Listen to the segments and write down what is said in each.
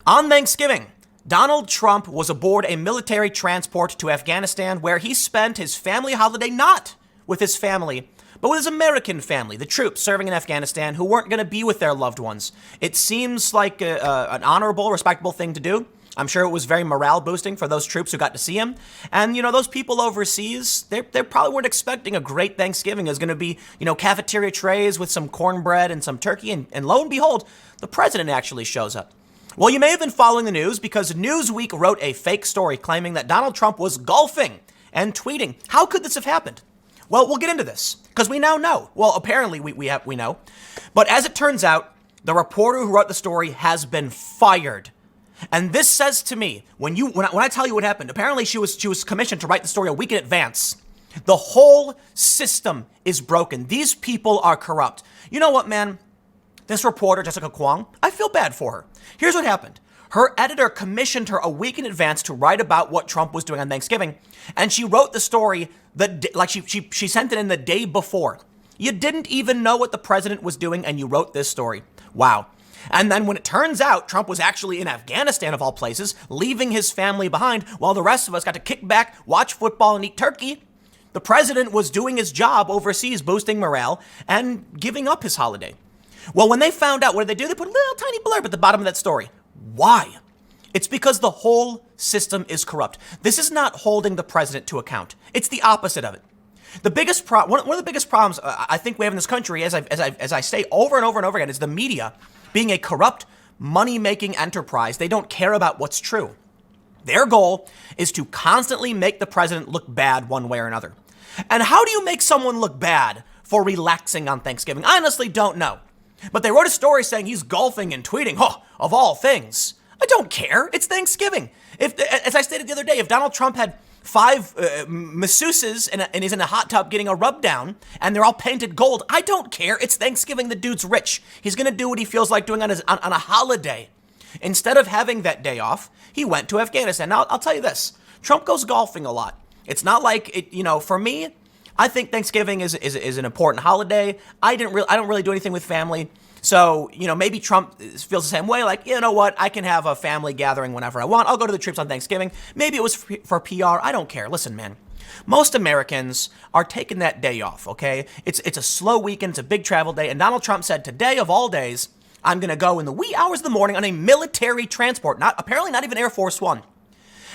On Thanksgiving, Donald Trump was aboard a military transport to Afghanistan where he spent his family holiday not with his family, but with his American family, the troops serving in Afghanistan who weren't going to be with their loved ones. It seems like an honorable, respectable thing to do. I'm sure it was very morale boosting for those troops who got to see him. And, those people overseas, they probably weren't expecting a great Thanksgiving. It was going to be, cafeteria trays with some cornbread and some turkey. And lo and behold, the president actually shows up. Well, you may have been following the news because Newsweek wrote a fake story claiming that Donald Trump was golfing and tweeting. How could this have happened? Well, we'll get into this because we now know. Well, apparently we know. But as it turns out, the reporter who wrote the story has been fired. And this says to me, when I tell you what happened, apparently she was commissioned to write the story a week in advance. The whole system is broken. These people are corrupt. You know what, man? This reporter, Jessica Kwong, I feel bad for her. Here's what happened. Her editor commissioned her a week in advance to write about what Trump was doing on Thanksgiving. And she wrote the story she sent it in the day before. You didn't even know what the president was doing and you wrote this story. Wow. And then when it turns out Trump was actually in Afghanistan, of all places, leaving his family behind while the rest of us got to kick back, watch football, and eat turkey, the president was doing his job overseas, boosting morale and giving up his holiday. Well, when they found out, what did they do? They put a little tiny blurb at the bottom of that story. Why? It's because the whole system is corrupt. This is not holding the president to account. It's the opposite of it. One of the biggest problems I think we have in this country, as I say over and over and over again, is the media being a corrupt, money-making enterprise. They don't care about what's true. Their goal is to constantly make the president look bad one way or another. And how do you make someone look bad for relaxing on Thanksgiving? I honestly don't know. But they wrote a story saying he's golfing and tweeting, of all things. I don't care. It's Thanksgiving. As I stated the other day, if Donald Trump had 5 masseuses and he's in a hot tub getting a rub down and they're all painted gold, I don't care. It's Thanksgiving. The dude's rich. He's going to do what he feels like doing on a holiday. Instead of having that day off, he went to Afghanistan. Now, I'll tell you this. Trump goes golfing a lot. It's not like it, for me, I think Thanksgiving is an important holiday. I don't really do anything with family. So, maybe Trump feels the same way, like, you know what, I can have a family gathering whenever I want. I'll go to the troops on Thanksgiving. Maybe it was for PR. I don't care. Listen, man, most Americans are taking that day off, okay? It's a slow weekend. It's a big travel day. And Donald Trump said, today of all days, I'm going to go in the wee hours of the morning on a military transport, apparently not even Air Force One.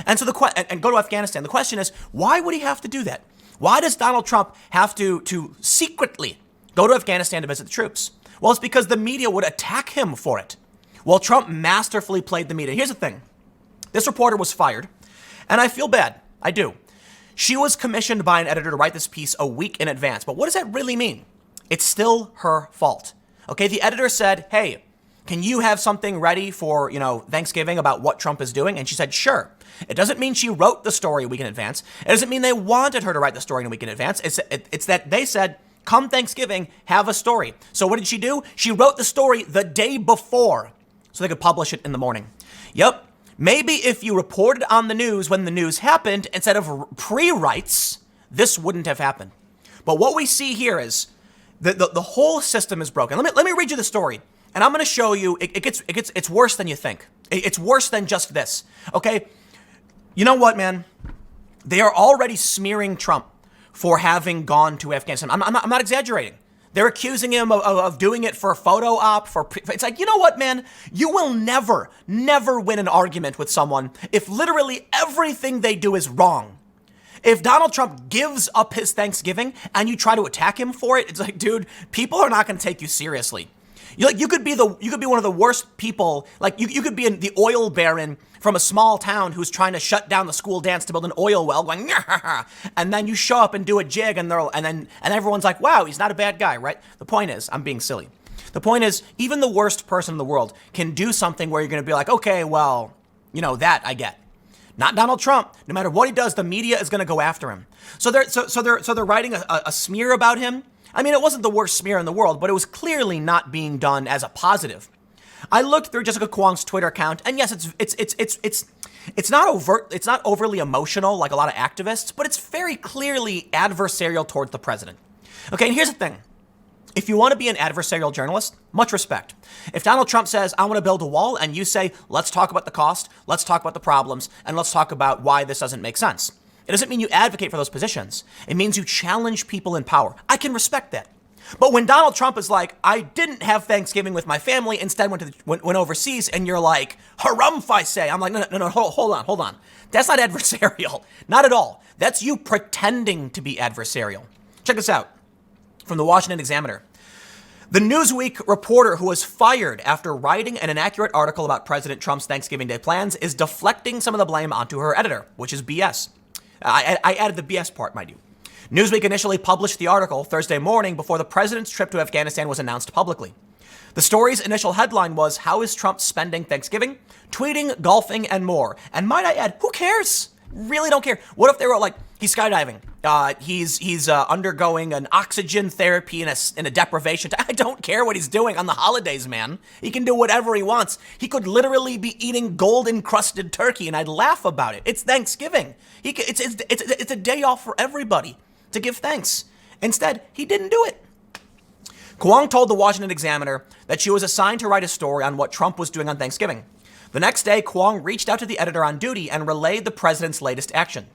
And so and go to Afghanistan. The question is, why would he have to do that? Why does Donald Trump have to secretly go to Afghanistan to visit the troops? Well, it's because the media would attack him for it. Well, Trump masterfully played the media. Here's the thing. This reporter was fired, and I feel bad. I do. She was commissioned by an editor to write this piece a week in advance. But what does that really mean? It's still her fault. Okay, the editor said, hey, can you have something ready for, Thanksgiving about what Trump is doing? And she said, sure. It doesn't mean she wrote the story a week in advance. It doesn't mean they wanted her to write the story in a week in advance. It's that they said, come Thanksgiving, have a story. So what did she do? She wrote the story the day before so they could publish it in the morning. Yep. Maybe if you reported on the news when the news happened instead of pre-writes, this wouldn't have happened. But what we see here is the whole system is broken. Let me read you the story. And I'm going to show you it's worse than you think. It's worse than just this. Okay? You know what, man? They are already smearing Trump for having gone to Afghanistan. I'm not exaggerating. They're accusing him of doing it for a photo op. It's like, you know what, man? You will never win an argument with someone if literally everything they do is wrong. If Donald Trump gives up his Thanksgiving and you try to attack him for it, it's like, dude, people are not going to take you seriously. You could be one of the worst people. Like you could be the oil baron from a small town who's trying to shut down the school dance to build an oil well, going, and then you show up and do a jig, and everyone's like, wow, he's not a bad guy, right? The point is, I'm being silly. The point is, even the worst person in the world can do something where you're going to be like, okay, well, that I get. Not Donald Trump. No matter what he does, the media is going to go after him. So they're writing a smear about him. I mean, it wasn't the worst smear in the world, but it was clearly not being done as a positive. I looked through Jessica Kwong's Twitter account, and yes, it's not overt, it's not overly emotional like a lot of activists, but it's very clearly adversarial towards the president. Okay, and here's the thing. If you want to be an adversarial journalist, much respect. If Donald Trump says, I want to build a wall, and you say, let's talk about the cost, let's talk about the problems, and let's talk about why this doesn't make sense. It doesn't mean you advocate for those positions. It means you challenge people in power. I can respect that. But when Donald Trump is like, I didn't have Thanksgiving with my family, instead went overseas, and you're like, harumph, I say. I'm like, no, hold on. That's not adversarial. Not at all. That's you pretending to be adversarial. Check this out. From the Washington Examiner. The Newsweek reporter who was fired after writing an inaccurate article about President Trump's Thanksgiving Day plans is deflecting some of the blame onto her editor, which is BS. I added the BS part, mind you. Newsweek initially published the article Thursday morning before the president's trip to Afghanistan was announced publicly. The story's initial headline was, How is Trump spending Thanksgiving? Tweeting, golfing, and more. And might I add, who cares? Really don't care. What if they were like, he's skydiving. He's undergoing an oxygen therapy in a deprivation. I don't care what he's doing on the holidays, man. He can do whatever he wants. He could literally be eating gold-encrusted turkey, and I'd laugh about it. It's Thanksgiving. It's a day off for everybody to give thanks. Instead, he didn't do it. Kwong told the Washington Examiner that she was assigned to write a story on what Trump was doing on Thanksgiving. The next day, Kwong reached out to the editor on duty and relayed the president's latest action,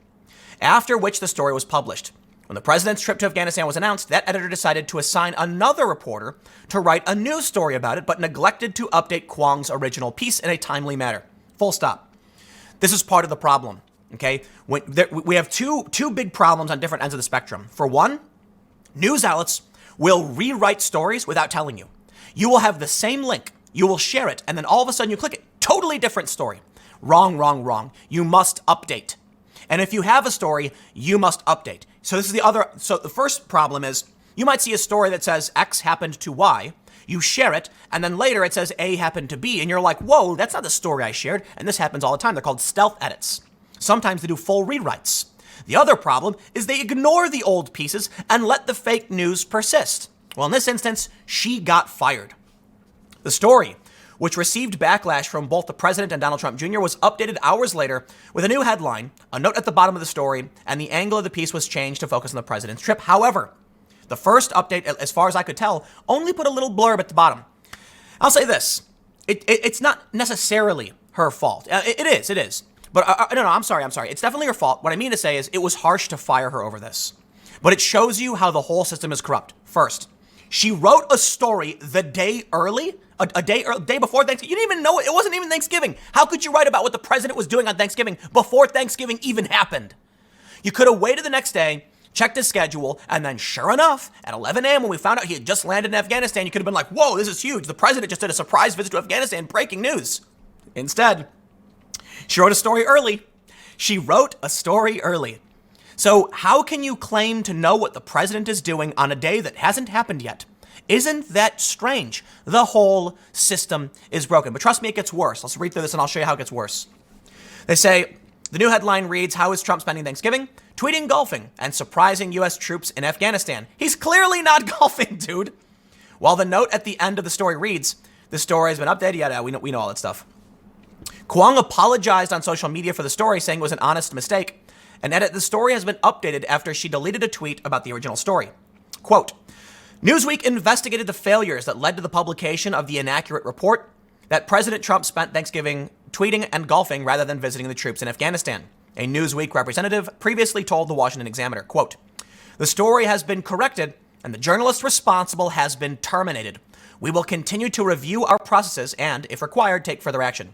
after which the story was published. When the president's trip to Afghanistan was announced, that editor decided to assign another reporter to write a news story about it, but neglected to update Kwong's original piece in a timely manner. Full stop. This is part of the problem, okay? We have two big problems on different ends of the spectrum. For one, news outlets will rewrite stories without telling you. You will have the same link. You will share it, and then all of a sudden you click it. Totally different story. Wrong. You must update. And if you have a story, you must update. So the first problem is you might see a story that says X happened to Y. You share it, and then later it says A happened to B, and you're like, whoa, that's not the story I shared. And this happens all the time. They're called stealth edits. Sometimes they do full rewrites. The other problem is they ignore the old pieces and let the fake news persist. Well, in this instance, she got fired. The story, which received backlash from both the president and Donald Trump Jr., was updated hours later with a new headline, a note at the bottom of the story, and the angle of the piece was changed to focus on the president's trip. However, the first update, as far as I could tell, only put a little blurb at the bottom. I'll say this. It's not necessarily her fault. It is. But no, I'm sorry. It's definitely her fault. What I mean to say is it was harsh to fire her over this. But it shows you how the whole system is corrupt. First, she wrote a story the day early, a day before Thanksgiving. You didn't even know it. It wasn't even Thanksgiving. How could you write about what the president was doing on Thanksgiving before Thanksgiving even happened? You could have waited the next day, checked his schedule, and then sure enough, at 11 a.m. when we found out he had just landed in Afghanistan, you could have been like, whoa, this is huge. The president just did a surprise visit to Afghanistan. Breaking news. Instead, she wrote a story early. So how can you claim to know what the president is doing on a day that hasn't happened yet? Isn't that strange? The whole system is broken. But trust me, it gets worse. Let's read through this and I'll show you how it gets worse. They say, the new headline reads, How is Trump spending Thanksgiving? Tweeting golfing and surprising U.S. troops in Afghanistan. He's clearly not golfing, dude. While the note at the end of the story reads, the story has been updated. Yeah, we know all that stuff. Kwong apologized on social media for the story, saying it was an honest mistake. And edit, the story has been updated after she deleted a tweet about the original story. Quote, Newsweek investigated the failures that led to the publication of the inaccurate report that President Trump spent Thanksgiving tweeting and golfing rather than visiting the troops in Afghanistan. A Newsweek representative previously told the Washington Examiner, quote, the story has been corrected and the journalist responsible has been terminated. We will continue to review our processes and, if required, take further action.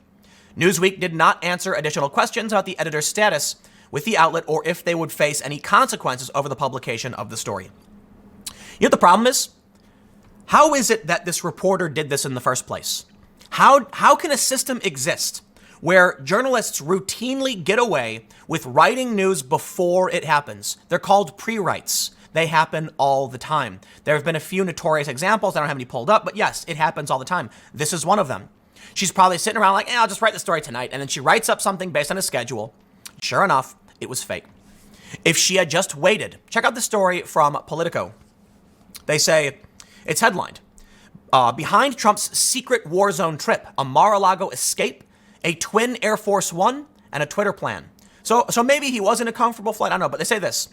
Newsweek did not answer additional questions about the editor's status with the outlet or if they would face any consequences over the publication of the story. You know what the problem is? How is it that this reporter did this in the first place? How can a system exist where journalists routinely get away with writing news before it happens? They're called pre-writes. They happen all the time. There have been a few notorious examples. I don't have any pulled up, but yes, it happens all the time. This is one of them. She's probably sitting around like, I'll just write the story tonight. And then she writes up something based on a schedule. Sure enough, it was fake. If she had just waited, check out the story from Politico. They say it's headlined, Behind Trump's secret war zone trip, a Mar-a-Lago escape, a twin Air Force One, and a Twitter plan. So maybe he was in a comfortable flight. I don't know, but they say this.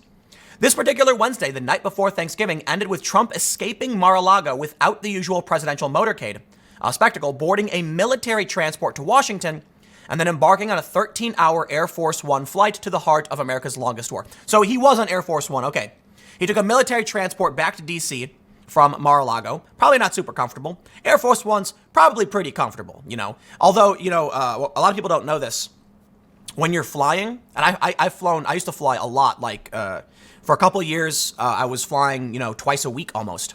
This particular Wednesday, the night before Thanksgiving, ended with Trump escaping Mar-a-Lago without the usual presidential motorcade, a spectacle, boarding a military transport to Washington, and then embarking on a 13-hour Air Force One flight to the heart of America's longest war. So he was on Air Force One, okay. He took a military transport back to D.C. from Mar-a-Lago. Probably not super comfortable. Air Force One's probably pretty comfortable, Although, a lot of people don't know this. When you're flying, and I've flown, I used to fly a lot, for a couple of years, I was flying, twice a week almost.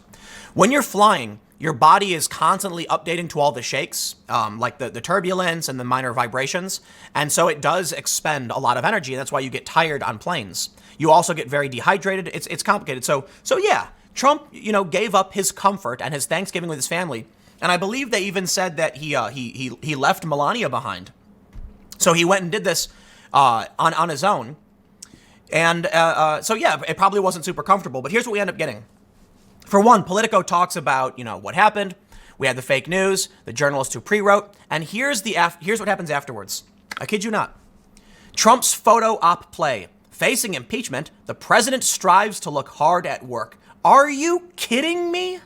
When you're flying, your body is constantly updating to all the shakes, like the turbulence and the minor vibrations. And so it does expend a lot of energy. And that's why you get tired on planes. You also get very dehydrated. It's complicated. So yeah, Trump, gave up his comfort and his Thanksgiving with his family. And I believe they even said that he left Melania behind. So he went and did this on his own. And so, yeah, it probably wasn't super comfortable. But here's what we end up getting. For one, Politico talks about, what happened. We had the fake news, the journalist who pre-wrote. And here's what happens afterwards. I kid you not. Trump's photo op play. Facing impeachment, the president strives to look hard at work. Are you kidding me?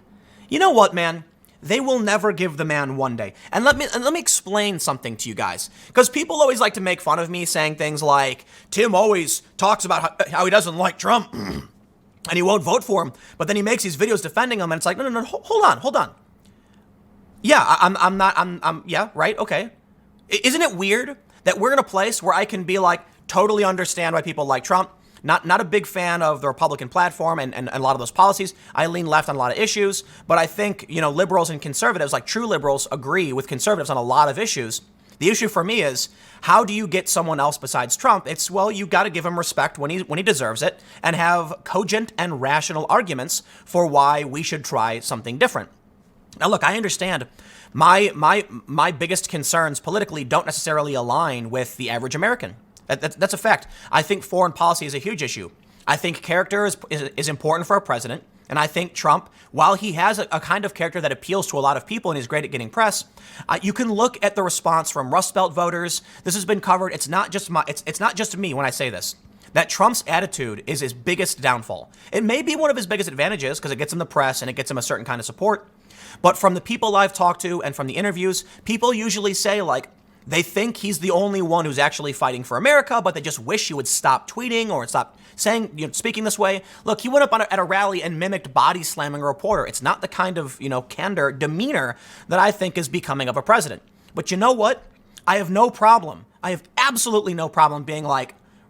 You know what, man? They will never give the man one day. And let me explain something to you guys. Because people always like to make fun of me saying things like, Tim always talks about how he doesn't like Trump and he won't vote for him. But then he makes these videos defending him. And it's like, no, hold on. Yeah, yeah, right, okay. Isn't it weird that we're in a place where I can be like, totally understand why people like Trump? Not a big fan of the Republican platform and a lot of those policies. I lean left on a lot of issues, but I think, liberals and conservatives, like true liberals, agree with conservatives on a lot of issues. The issue for me is, how do you get someone else besides Trump? It's, well, you got to give him respect when he deserves it and have cogent and rational arguments for why we should try something different. Now, look, I understand my biggest concerns politically don't necessarily align with the average American. That's a fact. I think foreign policy is a huge issue. I think character is important for a president. And I think Trump, while he has a kind of character that appeals to a lot of people and is great at getting press, you can look at the response from Rust Belt voters. This has been covered. It's not just me when I say this, that Trump's attitude is his biggest downfall. It may be one of his biggest advantages because it gets him the press and it gets him a certain kind of support. But from the people I've talked to and from the interviews, people usually say, they think he's the only one who's actually fighting for America, but they just wish he would stop tweeting or stop saying, speaking this way. Look, he went up at a rally and mimicked body slamming a reporter. It's not the kind of, candor, demeanor that I think is becoming of a president. But you know what? I have no problem. I have absolutely no problem being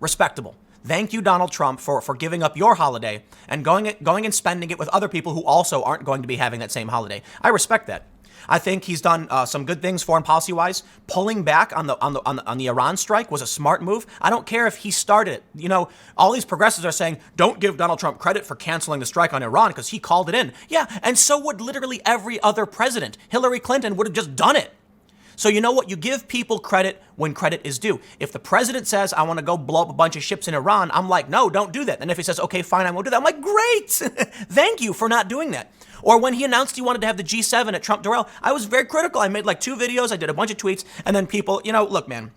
respectable. Thank you, Donald Trump, for giving up your holiday and going and spending it with other people who also aren't going to be having that same holiday. I respect that. I think he's done some good things foreign policy-wise. Pulling back on the Iran strike was a smart move. I don't care if he started it. All these progressives are saying, don't give Donald Trump credit for canceling the strike on Iran because he called it in. Yeah, and so would literally every other president. Hillary Clinton would have just done it. So you know what? You give people credit when credit is due. If the president says, I want to go blow up a bunch of ships in Iran, I'm like, no, don't do that. And if he says, okay, fine, I won't do that, I'm like, great. Thank you for not doing that. Or when he announced he wanted to have the G7 at Trump Doral, I was very critical. I made 2 videos. I did a bunch of tweets. And then people, look, man,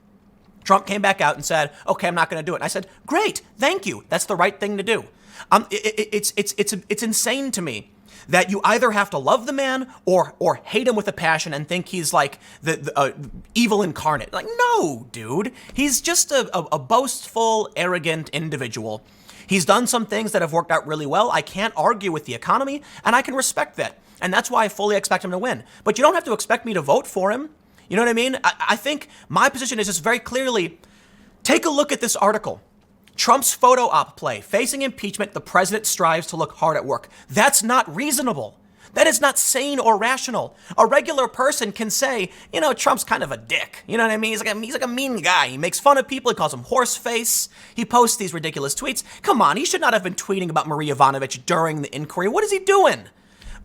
Trump came back out and said, okay, I'm not going to do it. And I said, great. Thank you. That's the right thing to do. It's insane to me that you either have to love the man or hate him with a passion and think he's the evil incarnate. No, dude. He's just a boastful, arrogant individual. He's done some things that have worked out really well. I can't argue with the economy, and I can respect that. And that's why I fully expect him to win. But you don't have to expect me to vote for him. You know what I mean? I think my position is just very clearly, take a look at this article. Trump's photo op play. Facing impeachment, the president strives to look hard at work. That's not reasonable. That is not sane or rational. A regular person can say, Trump's kind of a dick. You know what I mean? He's like a mean guy. He makes fun of people. He calls them horse face. He posts these ridiculous tweets. Come on, he should not have been tweeting about Marie Yovanovitch during the inquiry. What is he doing?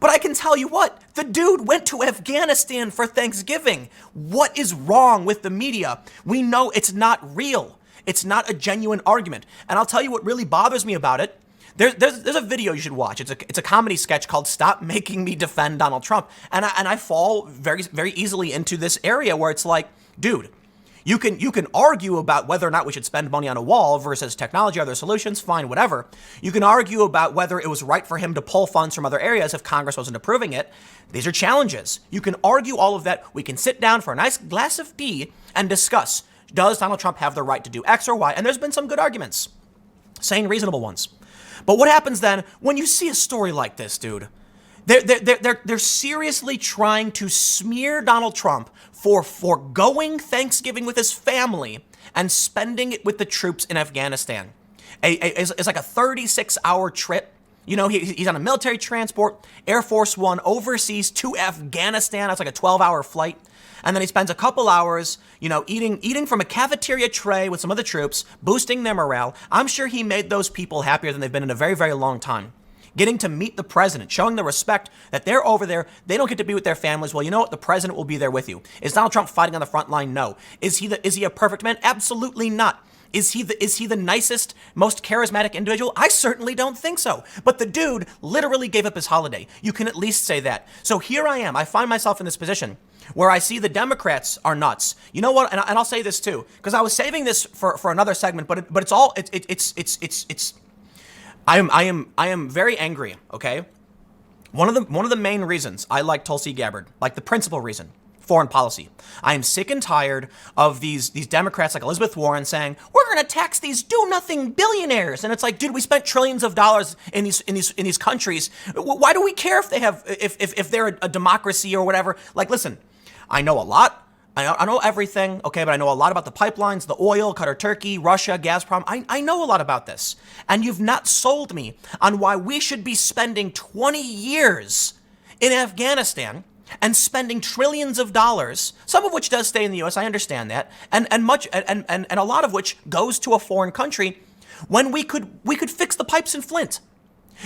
But I can tell you what, the dude went to Afghanistan for Thanksgiving. What is wrong with the media? We know it's not real. It's not a genuine argument. And I'll tell you what really bothers me about it. There's a video you should watch. It's a comedy sketch called "Stop Making Me Defend Donald Trump," and I fall very very easily into this area where it's like, dude, You can argue about whether or not we should spend money on a wall versus technology, other solutions, fine, whatever. You can argue about whether it was right for him to pull funds from other areas if Congress wasn't approving it. These are challenges. You can argue all of that. We can sit down for a nice glass of tea and discuss, does Donald Trump have the right to do X or Y? And there's been some good arguments, sane, reasonable ones. But what happens then when you see a story like this, dude? They're seriously trying to smear Donald Trump for foregoing Thanksgiving with his family and spending it with the troops in Afghanistan. It's like a 36-hour trip. You know, he's on a military transport, Air Force One, overseas to Afghanistan. That's like a 12-hour flight. And then he spends a couple hours, eating from a cafeteria tray with some of the troops, boosting their morale. I'm sure he made those people happier than they've been in a very, very long time. Getting to meet the president, showing the respect that they're over there. They don't get to be with their families. Well, you know what? The president will be there with you. Is Donald Trump fighting on the front line? No. Is he a perfect man? Absolutely not. Is he the nicest, most charismatic individual? I certainly don't think so. But the dude literally gave up his holiday. You can at least say that. So here I am. I find myself in this position where I see the Democrats are nuts. You know what? And I'll say this too, because I was saving this for another segment. But I am very angry. Okay. One of the main reasons I like Tulsi Gabbard, like the principal reason, foreign policy. I am sick and tired of these Democrats like Elizabeth Warren saying, we're going to tax these do-nothing billionaires. And it's like, dude, we spent trillions of dollars in these countries. Why do we care if they have, if they're a democracy or whatever? Like, listen, I know a lot. I know everything, okay, but I know a lot about the pipelines, the oil, Qatar, Turkey, Russia, Gazprom. I know a lot about this. And you've not sold me on why we should be spending 20 years in Afghanistan and spending trillions of dollars, some of which does stay in the U.S., I understand that, and a lot of which goes to a foreign country, when we could fix the pipes in Flint.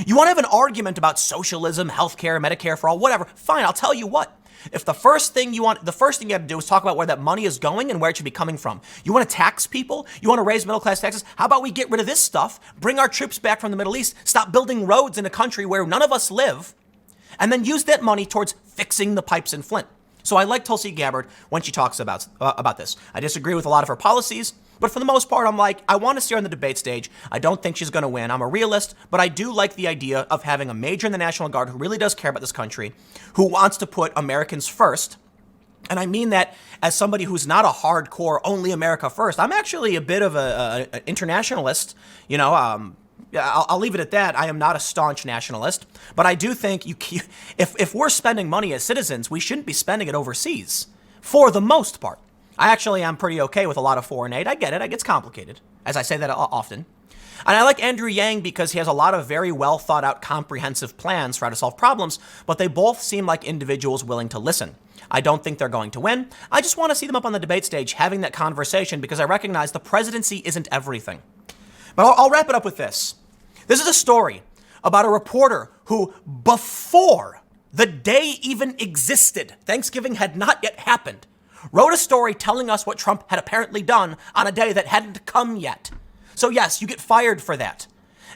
You want to have an argument about socialism, healthcare, Medicare for all, whatever, fine, I'll tell you what. If the first thing you have to do is talk about where that money is going and where it should be coming from. You want to tax people? You want to raise middle class taxes? How about we get rid of this stuff, bring our troops back from the Middle East, stop building roads in a country where none of us live, and then use that money towards fixing the pipes in Flint. So I like Tulsi Gabbard when she talks about this. I disagree with a lot of her policies, but for the most part, I'm like, I want to see her on the debate stage. I don't think she's going to win. I'm a realist, but I do like the idea of having a major in the National Guard who really does care about this country, who wants to put Americans first. And I mean that as somebody who's not a hardcore only America first. I'm actually a bit of an internationalist. I'll leave it at that. I am not a staunch nationalist, but I do think if we're spending money as citizens, we shouldn't be spending it overseas for the most part. I actually am pretty okay with a lot of foreign aid. I get it. It gets complicated, as I say that often. And I like Andrew Yang because he has a lot of very well thought out, comprehensive plans for how to solve problems, but they both seem like individuals willing to listen. I don't think they're going to win. I just want to see them up on the debate stage having that conversation because I recognize the presidency isn't everything. But I'll wrap it up with this. This is a story about a reporter who, before the day even existed, Thanksgiving had not yet happened, wrote a story telling us what Trump had apparently done on a day that hadn't come yet. So yes, you get fired for that.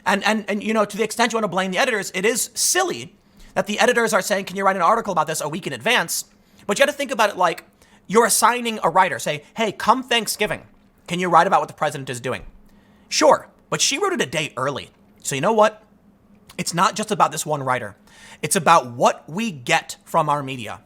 And to the extent you want to blame the editors, it is silly that the editors are saying, can you write an article about this a week in advance? But you got to think about it like you're assigning a writer. Say, hey, come Thanksgiving, can you write about what the president is doing? Sure, but she wrote it a day early. So you know what? It's not just about this one writer. It's about what we get from our media.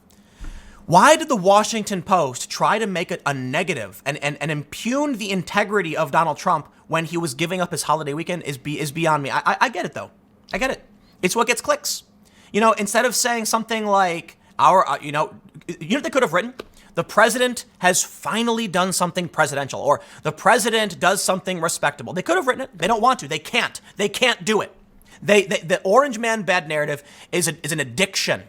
Why did the Washington Post try to make it a negative and impugn the integrity of Donald Trump when he was giving up his holiday weekend is beyond me. I get it, though. I get it. It's what gets clicks. Instead of saying something like, what they could have written? The president has finally done something presidential, or the president does something respectable. They could have written it. They don't want to. They can't. They can't do it. The orange man bad narrative is an addiction.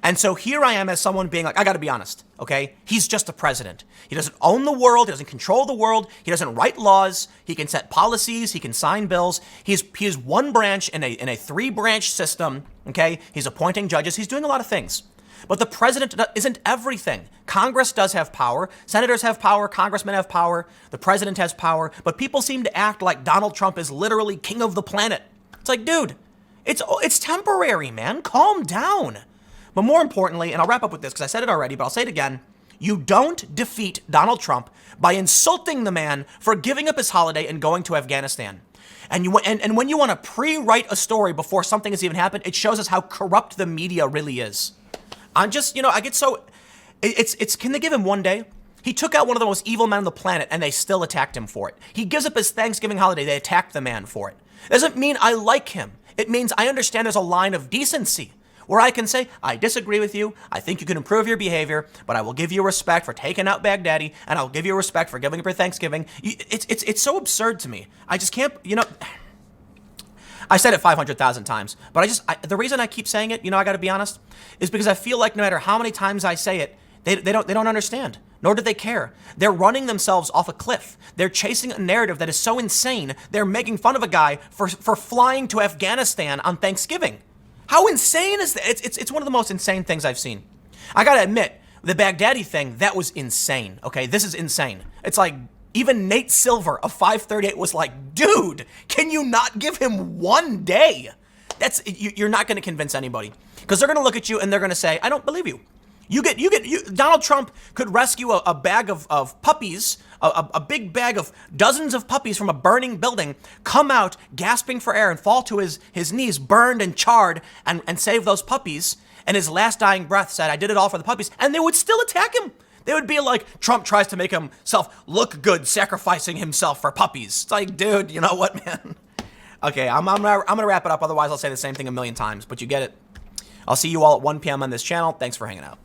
And so here I am as someone being like, I got to be honest, okay? He's just a president. He doesn't own the world. He doesn't control the world. He doesn't write laws. He can set policies. He can sign bills. He is one branch in a three-branch system, okay? He's appointing judges. He's doing a lot of things. But the president isn't everything. Congress does have power. Senators have power. Congressmen have power. The president has power. But people seem to act like Donald Trump is literally king of the planet. It's like, dude, it's temporary, man. Calm down. But more importantly, and I'll wrap up with this because I said it already, but I'll say it again, You don't defeat Donald Trump by insulting the man for giving up his holiday and going to Afghanistan. And when you want to pre-write a story before something has even happened, it shows us how corrupt the media really is. I'm just, I get so, can they give him one day? He took out one of the most evil men on the planet and they still attacked him for it. He gives up his Thanksgiving holiday, they attacked the man for it. Doesn't mean I like him. It means I understand there's a line of decency where I can say, I disagree with you, I think you can improve your behavior, but I will give you respect for taking out Baghdadi, and I'll give you respect for giving up your Thanksgiving. It's so absurd to me. I just can't, I said it 500,000 times, but the reason I keep saying it, I gotta be honest, is because I feel like no matter how many times I say it, they don't understand, nor do they care. They're running themselves off a cliff. They're chasing a narrative that is so insane, they're making fun of a guy for flying to Afghanistan on Thanksgiving. How insane is that? It's one of the most insane things I've seen. I gotta admit, the Baghdadi thing, that was insane, okay? This is insane. It's like, even Nate Silver of 538 was like, dude, can you not give him one day? You're not gonna convince anybody. Because they're gonna look at you and they're gonna say, I don't believe you. Donald Trump could rescue a bag of puppies, a big bag of dozens of puppies from a burning building, come out gasping for air and fall to his knees, burned and charred, and save those puppies. And his last dying breath said, I did it all for the puppies. And they would still attack him. They would be like, Trump tries to make himself look good, sacrificing himself for puppies. It's like, dude, you know what, man? Okay, I'm gonna wrap it up. Otherwise, I'll say the same thing a million times, but you get it. I'll see you all at 1 p.m. on this channel. Thanks for hanging out.